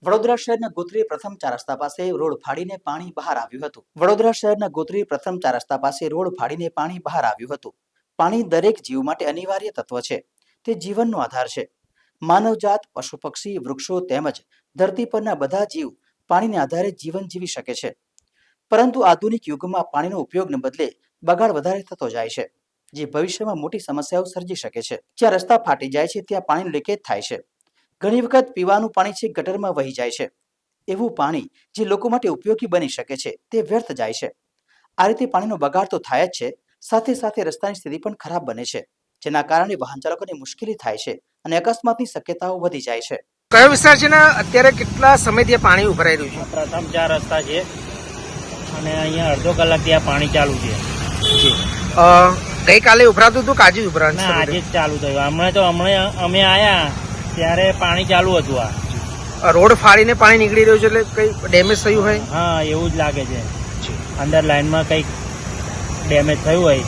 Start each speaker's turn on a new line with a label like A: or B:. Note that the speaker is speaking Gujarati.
A: વડોદરા શહેરના ગોત્રી પ્રથમ 4 રસ્તા પાસે રોડ ફાડીને પાણી બહાર આવ્યું હતું. વડોદરા શહેરના ગોત્રી પ્રથમ 4 રસ્તા પાસે રોડ ફાડીને પાણી બહાર આવ્યું હતું. પાણી દરેક જીવ માટે અનિવાર્ય તત્વ છે. તે જીવનનો આધાર છે. માનવજાત, પશુ પક્ષી, વૃક્ષો તેમજ ધરતી પરના બધા જીવ પાણીને આધારે જીવન જીવી શકે છે. પરંતુ આધુનિક યુગમાં પાણીનો ઉપયોગને બદલે બગાડ વધારે થતો જાય છે, જે ભવિષ્યમાં મોટી સમસ્યાઓ સર્જી શકે છે. જ્યાં રસ્તા ફાટી જાય છે ત્યાં પાણીનું લીકેજ થાય છે. ઘણી વખત પીવાનું પાણી છે ગટરમાં વહી જાય છે. એવું પાણી જે લોકો માટે ઉપયોગી બની શકે છે તે વ્યર્થ જાય છે. આ રીતે પાણીનો બગાડ તો થાય જ છે, સાથે સાથે રસ્તાની સ્થિતિ પણ ખરાબ બને છે, જેના કારણે વાહન ચાલકોને મુશ્કેલી થાય છે અને અકસ્માતની શક્યતાઓ વધી જાય છે.
B: કયો વિસ્તાર છે ને અત્યારે કેટલા સમયથી પાણી ઉભરાઈ રહ્યું છે?
C: પ્રથમ 4 રસ્તા છે અને અહીંયા અડધો કલાકથી આ પાણી ચાલુ છે.
B: ગઈકાલે ઉભરાતું હતું કે આજે ઉભરાણ?
C: ના, આજે જ ચાલુ થયું. હમણાં અમે આયા ત્યારે પાણી ચાલુ હતું. આ
B: રોડ ફાડીને પાણી નીકળી રહ્યું છે, એટલે કઈ ડેમેજ થયું હોય?
C: હા, એવું જ લાગે છે. અંદર લાઈનમાં કંઈક ડેમેજ થયું હોય.